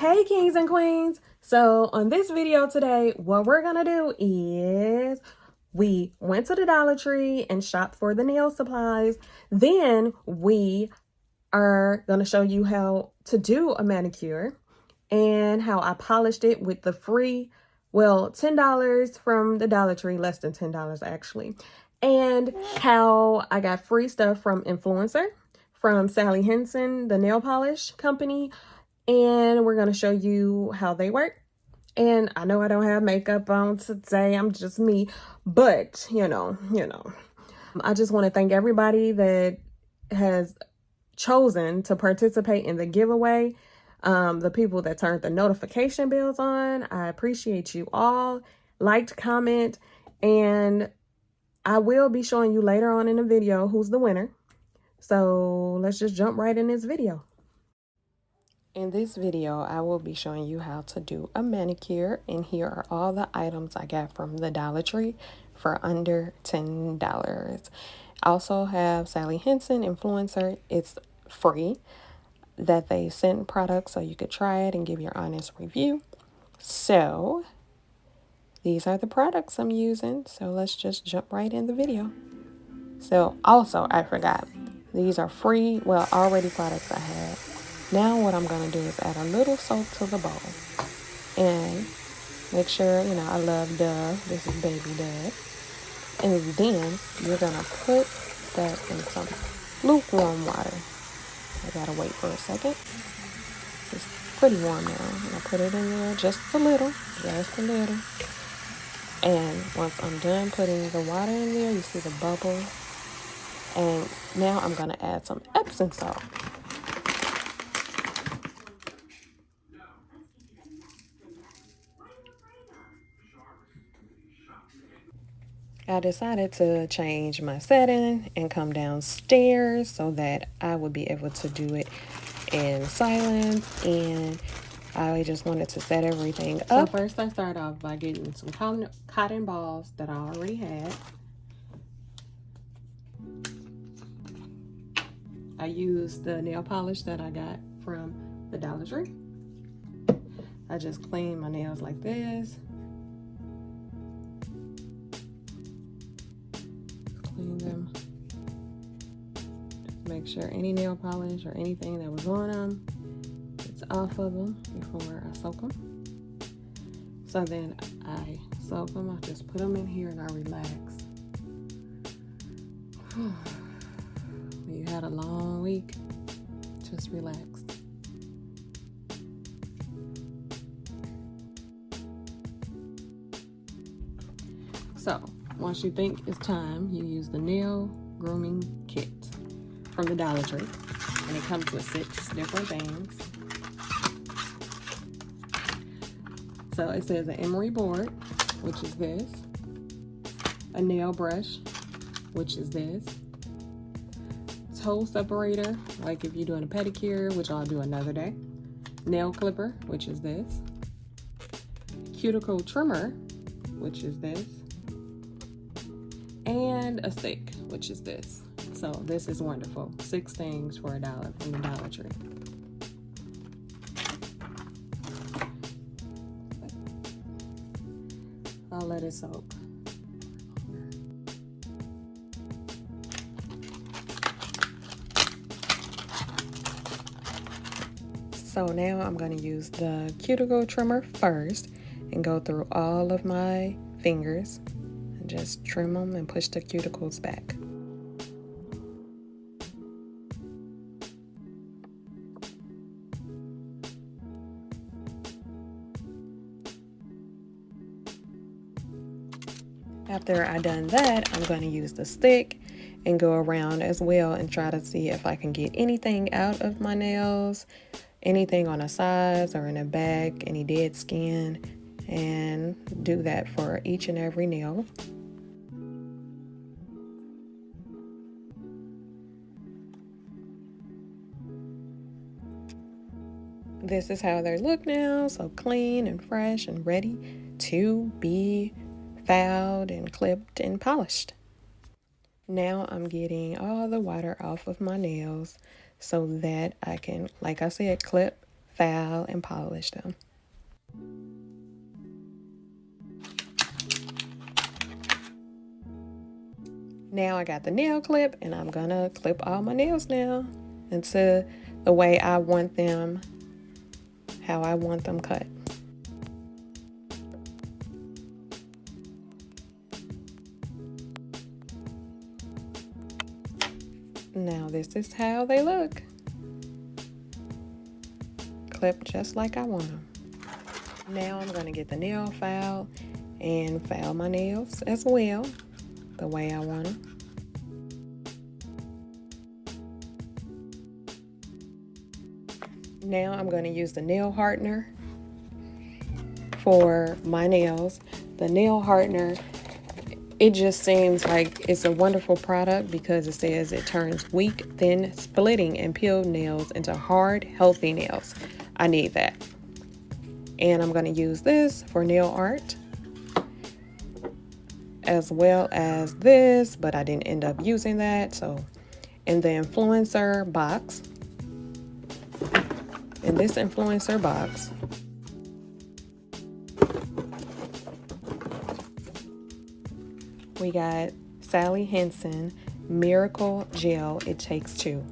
Hey kings and queens. So on this video today, what we're gonna do is we went to the Dollar Tree and shopped for the nail supplies. Then we are gonna show you how to do a manicure and how I polished it with the free, well, $10 from the Dollar Tree, less than $10 actually. And how I got free stuff from Influencer, from Sally Henson, the nail polish company. And we're going to show you how they work. And I know I don't have makeup on today. I'm just me. But, you know. I just want to thank everybody that has chosen to participate in the giveaway. The people that turned the notification bells on. I appreciate you all. Liked, comment, and I will be showing you later on in the video who's the winner. So let's just jump right in this video. In this video, I will be showing you how to do a manicure, and here are all the items I got from the Dollar Tree for under $10. I also have Sally Henson Influencer. It's free that they sent products so you could try it and give your honest review. So these are the products I'm using. So let's just jump right in the video. So also, I forgot, these are free, well, already products I had. Now what I'm going to do is add a little soap to the bowl and make sure, I love Dove. This is baby Dove. And then you're going to put that in some lukewarm water. I got to wait for a second. It's pretty warm now. And I put it in there just a little. And once I'm done putting the water in there, you see the bubbles. And now I'm going to add some Epsom salt. I decided to change my setting and come downstairs so that I would be able to do it in silence, and I just wanted to set everything up. So first I start off by getting some cotton balls that I already had. I used the nail polish that I got from the Dollar Tree. I just clean my nails like this. Clean them. Just make sure any nail polish or anything that was on them, it's off of them before I soak them. So then I soak them. I just put them in here and I relax. When you had a long week, just relax. So once you think it's time, you use the nail grooming kit from the Dollar Tree, and it comes with 6 different things. So it says an emery board, which is this, a nail brush, which is this, toe separator, like if you're doing a pedicure, which I'll do another day, nail clipper, which is this, cuticle trimmer, which is this, and a stick, which is this. So this is wonderful. 6 things for $1 from the Dollar Tree. I'll let it soak. So now I'm going to use the cuticle trimmer first and go through all of my fingers and just trim them and push the cuticles back. After I done that, I'm going to use the stick and go around as well and try to see if I can get anything out of my nails, anything on the sides or in the back, any dead skin, and do that for each and every nail. This is how they look now, so clean and fresh and ready to be filed and clipped and polished. Now I'm getting all the water off of my nails so that I can, like I said, clip, file and polish them. Now I got the nail clip, and I'm gonna clip all my nails now into the way I want them, how I want them cut. Now this is how they look. Clipped just like I want them. Now I'm gonna get the nail file and file my nails as well, the way I want them. Now I'm going to use the nail hardener for my nails. The nail hardener, it just seems like it's a wonderful product because it says it turns weak, thin, splitting, and peeled nails into hard, healthy nails. I need that. And I'm going to use this for nail art, as well as this, but I didn't end up using that. So in the influencer box, in this influencer box, we got Sally Henson Miracle Gel. It takes two.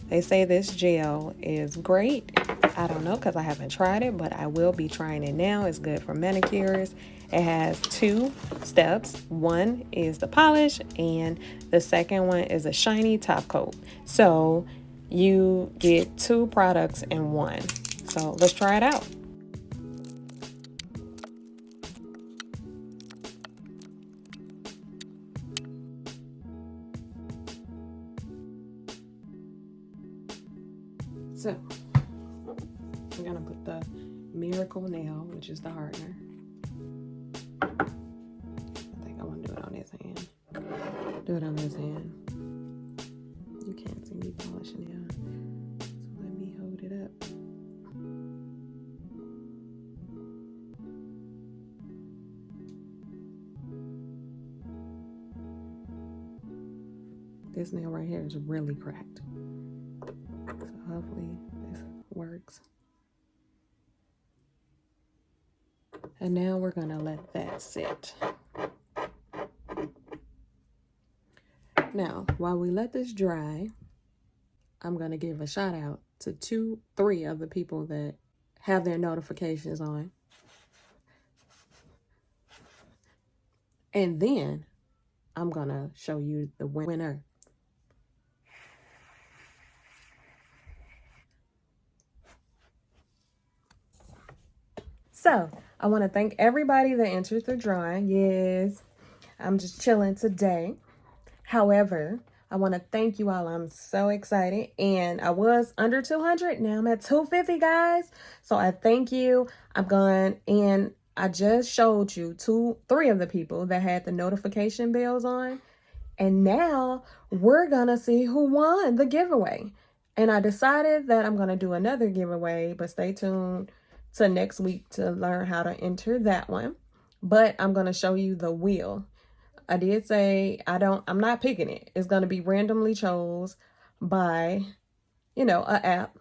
They say this gel is great. I don't know because I haven't tried it, but I will be trying it now. It's good for manicures. It has 2 steps. One is the polish, and the second one is a shiny top coat. So you get 2 products in one. So let's try it out. So I'm gonna put the Miracle Nail, which is the hardener. I think I want to do it on this hand. Do it on this hand. You can't see me polishing it. So let me hold it up. This nail right here is really cracked. So hopefully this works. And now we're gonna let that sit. Now, while we let this dry, I'm gonna give a shout out to 3 of the people that have their notifications on. And then I'm gonna show you the winner. So I want to thank everybody that entered the drawing. Yes, I'm just chilling today. However, I want to thank you all. I'm so excited. And I was under 200. Now I'm at 250, guys. So I thank you. I'm going, and I just showed you 3 of the people that had the notification bells on. And now we're going to see who won the giveaway. And I decided that I'm going to do another giveaway, but stay tuned to next week to learn how to enter that one. But I'm going to show you the wheel. I did say I'm not picking it. It's going to be randomly chose by, an app.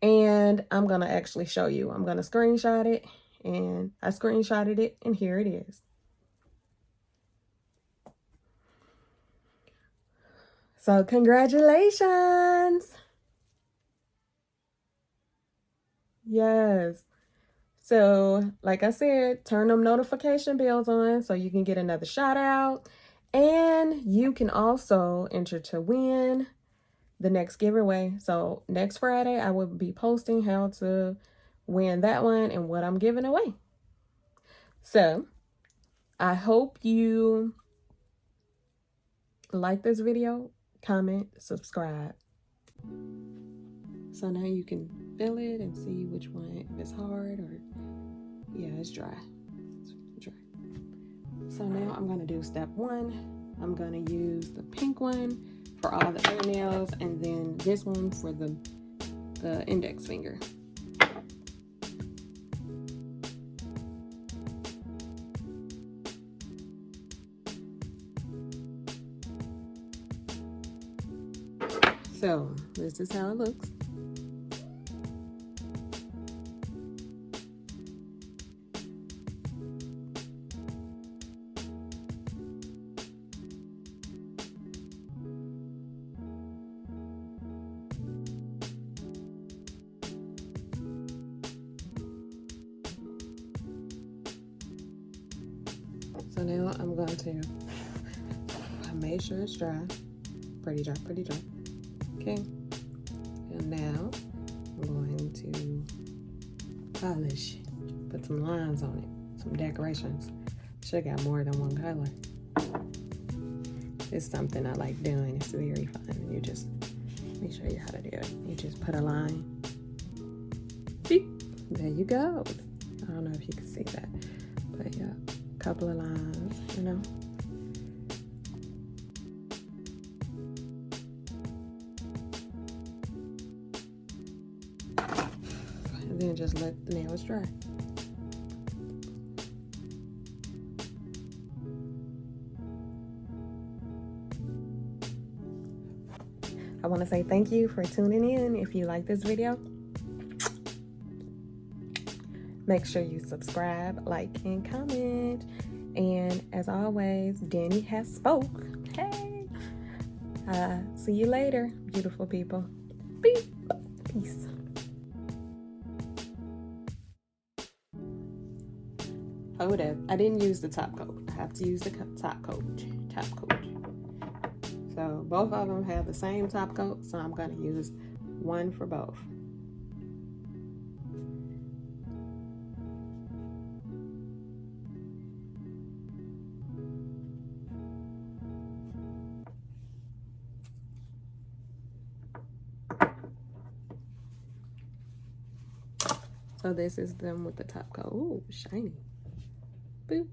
And I'm going to actually show you. I'm going to screenshot it, and I screenshotted it, and here it is. So congratulations. Yes. So like I said, turn them notification bells on so you can get another shout out. And you can also enter to win the next giveaway. So next Friday, I will be posting how to win that one and what I'm giving away. So I hope you like this video, comment, subscribe. So now you can feel it and see which one, if it's hard or, yeah, it's dry. It's dry. So now I'm going to do step 1. I'm going to use the pink one for all the other nails, and then this one for the index finger. So this is how it looks. So now I'm going to make sure it's dry. Pretty dry, pretty dry. Okay. And now I'm going to polish. Put some lines on it. Some decorations. Should have got more than one color. It's something I like doing. It's very fun. You just, let me show you how to do it. You just put a line. Beep. There you go. I don't know if you can see that. But yeah, a couple of lines, you know. And then just let the nails dry. I want to say thank you for tuning in. If you like this video, make sure you subscribe, like, and comment. And as always, Danii has spoke. Hey! See you later, beautiful people. Beep. Peace. Hold up. I didn't use the top coat. I have to use the top coat. Top coat. So both of them have the same top coat, so I'm going to use one for both. So this is them with the top coat. Ooh, shiny. Boop.